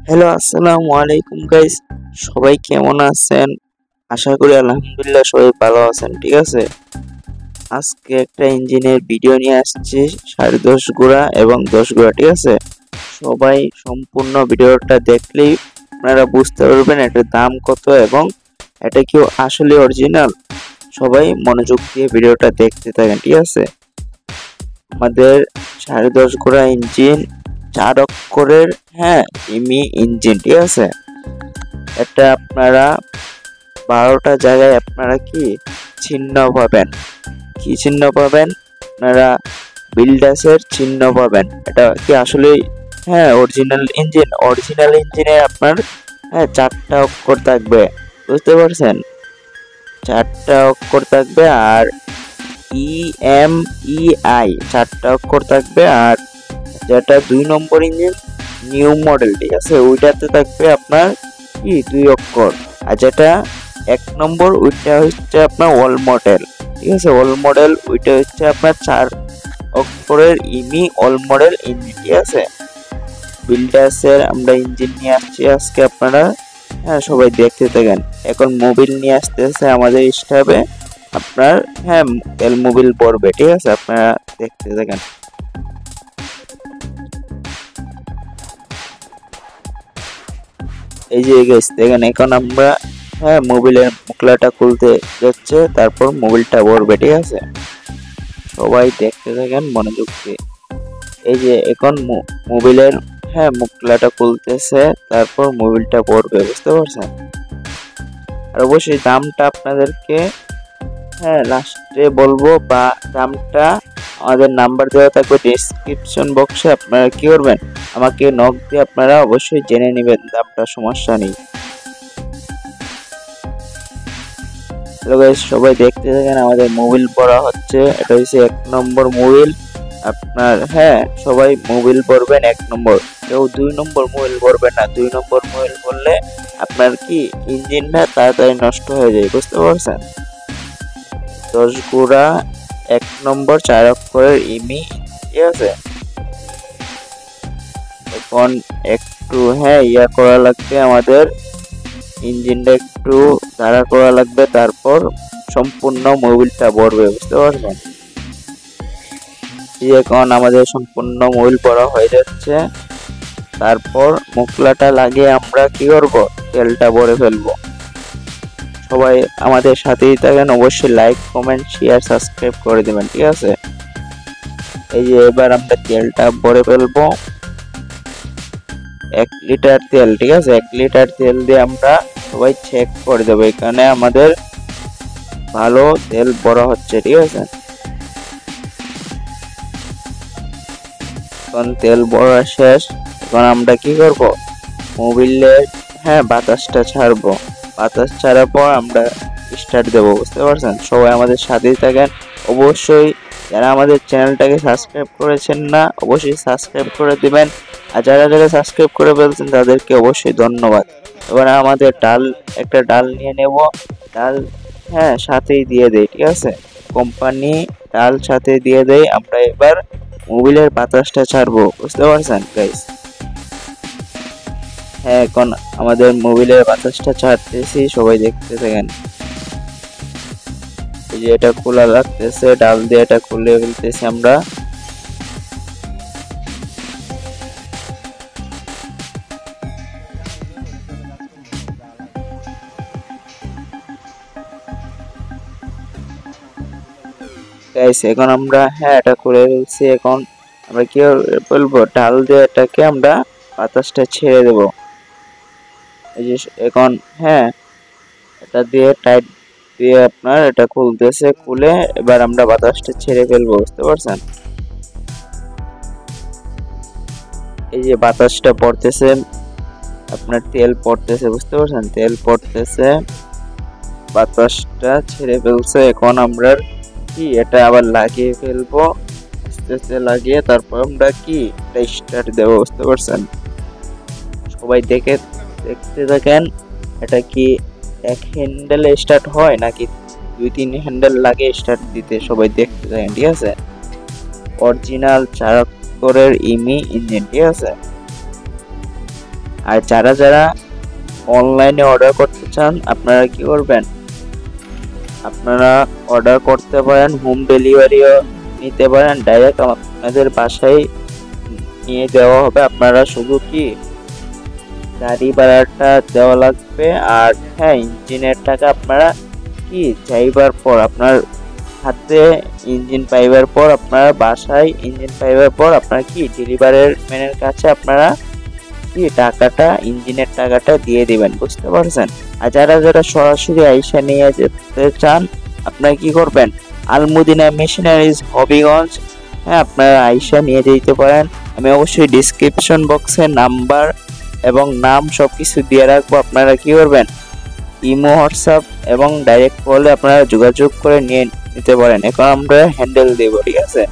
Hello, আসসালামু আলাইকুম guys. সবাই কেমন আছেন? আশা করি আলহামদুলিল্লাহ সবাই ভালো আছেন। ঠিক আছে, আজকে একটা ইঞ্জিনের ভিডিও নিয়ে আসছি, 10.5 গোড়া এবং 10 গোড়া। ঠিক আছে, সবাই সম্পূর্ণ ভিডিওটা দেখলেই আপনারা বুঝতে পারবেন এটার দাম কত এবং এটা কি আসলে অরিজিনাল। সবাই মনোযোগ দিয়ে ভিডিওটা দেখতে থাকেন। ঠিক আছে, আমাদের 10.5 গোড়া ইঞ্জিন, 4 অক্ষরের, হ্যাঁ, ইমি ইঞ্জিন। ঠিক আছে, এটা আপনারা 12টা জায়গায় আপনারা কি চিহ্ন পাবেন। কি চিহ্ন পাবেন? আপনারা বিল্ডাসের চিহ্ন পাবেন। এটা কি আসলে, হ্যাঁ, অরিজিনাল ইঞ্জিনে আপনার, হ্যাঁ, 4টা অক্ষর থাকবে। বুঝতে পারছেন? 4টা অক্ষর থাকবে। আর EMEI 4টা অক্ষর থাকবে। আর যেটা 2 নম্বর ইঞ্জিন, নিউ মডেল, ঠিক আছে, ওইটাতে থাকবে আপনার কি 2 অক্ষর। আর যেটা 1 নম্বর, ওইটা হচ্ছে আপনার ওল্ড মডেল। ঠিক আছে, ওল্ড মডেল ওইটা হচ্ছে আপনার 4 অক্ষরের ইমি ওল্ড মডেল ইঞ্জিন। ঠিক আছে, বিল্ডার্সের আমরা ইঞ্জিন নিয়ে আসছি আজকে। আপনারা, হ্যাঁ, সবাই দেখতে থাকেন। এখন মোবিল নিয়ে আসতেছে আমাদের স্টাফে আপনার, হ্যাঁ, তেল মোবিল পড়বে। ঠিক আছে, আপনারা দেখতে থাকেন। এই যে গাইস দেখেন, এখন আমরা, হ্যাঁ, মোবিলের মুখলাটা খুলতে যাচ্ছে, তারপর মোবিলটা ভরবে। ঠিক আছে, সবাই দেখতে থাকেন মনোযোগ দিয়ে। এই যে এখন মোবিলের, হ্যাঁ, মুখলাটা খুলতেছে, তারপর মোবিলটা ভরবে। বুঝতে পারছেন? আর অবশ্যই দামটা আপনাদেরকে, হ্যাঁ, লাস্টে বলবো, বা দামটা আমাদের নাম্বার দেওয়া থাকবে ডেসক্রিপশন বক্সে। আপনারা কি করবেন, আমাকে নক দিয়ে আপনারা অবশ্যই জেনে নেবেন দামটা, সমস্যা নেই। হ্যালো গাইস, সবাই দেখতে থাকেন। আমাদের মোবিল পড়া হচ্ছে, এটা হচ্ছে 1 নম্বর মোবিল আপনার। হ্যাঁ, সবাই মোবিল পড়বেন 1 নম্বর, কেউ 2 নম্বর মোবিল পড়বেন না। 2 নম্বর মোবিল পড়লে আপনার কি ইঞ্জিনটা তাড়াতাড়ি নষ্ট হয়ে যায়। বুঝতে পারছেন? 10 গোড়া 1 নম্বর 4 অক্ষরের ইমি। ঠিক আছে, এখন একটু, হ্যাঁ, করা লাগবে আমাদের, ইঞ্জিনটা একটু দাঁড়া করা লাগবে, তারপর সম্পূর্ণ মোবিলটা ভরবে। বুঝতে পারছেন? এখন আমাদের সম্পূর্ণ মোবিল ভরা হয়ে যাচ্ছে, তারপর মুখলাটা লাগিয়ে আমরা কি করব, তেলটা ভরে ফেলবো। সবাই আমাদের সাথেই থাকেন, অবশ্যই লাইক কমেন্ট শেয়ার সাবস্ক্রাইব করে দিবেন। ঠিক আছে, এই যে এবার আমরা তেলটা ভরে ফেলবো, 1 লিটার তেল। ঠিক আছে, 1 লিটার তেল দিয়ে আমরা সবাই চেক করে দেবো এখানে আমাদের ভালো তেল ভরা হচ্ছে। ঠিক আছে, এখন তেল ভরা শেষ। এখন আমরা কি করব, মোবিলের, হ্যাঁ, বাতাসটা ছাড়বো। বাতাস ছাড়ার পর আমরা স্টার্ট দেবো। বুঝতে পারছেন? সবাই আমাদের সাথেই থাকেন। অবশ্যই যারা আমাদের চ্যানেলটাকে সাবস্ক্রাইব করেছেন না, অবশ্যই সাবস্ক্রাইব করে দিবেন। আর যারা যারা সাবস্ক্রাইব করে ফেলছেন তাদেরকে অবশ্যই ধন্যবাদ। এবার আমাদের ডাল, একটা ডাল নিয়ে নেব। ডাল, হ্যাঁ, সাথেই দিয়ে দেই। ঠিক আছে, কোম্পানি ডাল সাথে দিয়ে দেই। আমরা এবার মোবিলের বাতাসটা ছাড়বো। বুঝতে পারছেন গাইস? হ্যাঁ, এখন আমাদের মোবিলের বাতাসটা ছাড়তেছি, সবাই দেখতে থাকেন। এই যে এটা খোলা লাগতেছে, ডাল দিয়ে এটা খুলে ফেলতেছি আমরা। গাইস এখন আমরা, হ্যাঁ, এটা খুলে ফেলছি। এখন আমরা কি বলবো, ডাল দিয়ে এটাকে আমরা বাতাসটা ছেড়ে দেব। এই যে এখন, হ্যাঁ, এটা দিয়ে টাইট দিয়ে আপনার এটা খুলতেছে, খুলে এবার আমরা বাতাসটা ছেড়ে ফেলবো। বুঝতে পারছেন? এই যে বাতাসটা পড়তেছে, আপনার তেল পড়তেছে। বুঝতে পারছেন? তেল পড়তেছে, বাতাসটা ছেড়ে ফেলছে। এখন আমরা কি এটা আবার লাগিয়ে ফেলবো, আস্তে আস্তে লাগিয়ে, তারপর আমরা কি এটা স্টার্ট দেবো। বুঝতে পারছেন? সবাই দেখতে থাকেন। এটা কি 1 হ্যান্ডেলে স্টার্ট হয় নাকি 2-3 হ্যান্ডেল লাগে স্টার্ট দিতে, সবাই দেখতে থাকেন। ঠিক আছে, অরিজিনাল 4 অক্ষরের ইমি ইঞ্জিন। ঠিক আছে, আর যারা যারা অনলাইনে অর্ডার করতে চান আপনারা কি করবেন, আপনারা অর্ডার করতে পারেন, হোম ডেলিভারিও নিতে পারেন, ডাইরেক্ট আপনাদের বাসায় নিয়ে দেওয়া হবে। আপনারা শুধু কি গাড়ি ভাড়াটা দেওয়া লাগবে, আর হ্যাঁ ইঞ্জিনের টাকা আপনারা কি যাইবার পর আপনার হাতে ইঞ্জিন পাইবার পর আপনারা বাসায় ইঞ্জিন পাইবার পর আপনারা কি ডেলিভারি ম্যানের কাছে আপনারা কি টাকাটা ইঞ্জিনের টাকাটা দিয়ে দিবেন, বুঝতে পারছেন। আর যারা যারা সরাসরি আইসা নিয়ে যেতে চান আপনারা কি করবেন, আলমুদিনা মেশিনারিজ হবিগঞ্জ, হ্যাঁ আপনারা আইসা নিয়ে যেতে পারেন। আমি অবশ্যই ডিসক্রিপশন বক্সে নাম্বার এবং নাম সব কিছু দিয়ে রাখবো। আপনারা কি করবেন, ইমো হোয়াটসঅ্যাপ এবং ডাইরেক্ট কলে আপনারা যোগাযোগ করে নিয়ে নিতে পারেন। এখন আমরা হ্যান্ডেল দেব, ঠিক আছে।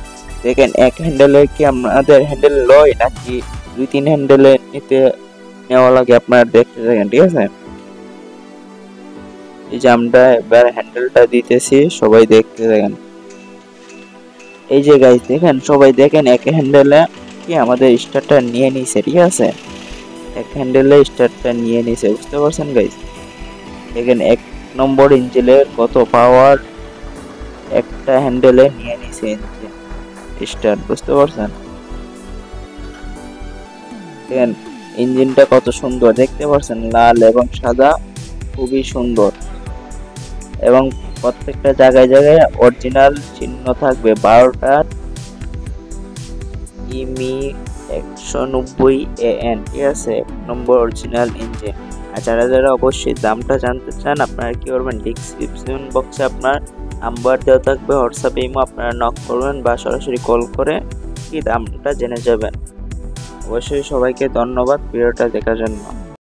দেখেন এক হ্যান্ডেলে কি আমাদের হ্যান্ডেল লয় নাকি 2-3 হ্যান্ডেলে নেওয়া লাগে, আপনারা দেখতে থাকেন, ঠিক আছে। এই যে আমরা এবার হ্যান্ডেলটা দিতেছি, সবাই দেখতে থাকেন। এই যে গাইস দেখেন, সবাই দেখেন এক হ্যান্ডেলে কি আমাদের স্টারটা নিয়ে নিছে, ঠিক আছে। এক হ্যান্ডেলে স্টারটা নিয়ে নিছে, বুঝতে পারছেন গাইস। দেখেন 1 নম্বর ইঞ্জিনের কত পাওয়ার, একটা হ্যান্ডেলে নিয়ে নিছে ইঞ্জিন স্টার, বুঝতে পারছেন। দেখেন ইঞ্জিনটা কত সুন্দর, দেখতে পাচ্ছেন লাল এবং সাদা, খুবই সুন্দর। এবং প্রত্যেকটা জায়গায় জায়গায় অরিজিনাল চিহ্ন থাকবে, 12টা ইমি 190 AN, ঠিক আছে, 1 নম্বর অরিজিনাল ইঞ্জিন। আর যারা যারা অবশ্যই দামটা জানতে চান আপনারা কি করবেন, ডিসক্রিপশন বক্সে আপনার নাম্বার দেওয়া থাকবে, হোয়াটসঅ্যাপে ইমো আপনারা নক করবেন বা সরাসরি কল করে কি দামটা জেনে যাবেন। অবশ্যই সবাইকে ধন্যবাদ ভিডিওটা দেখার জন্য।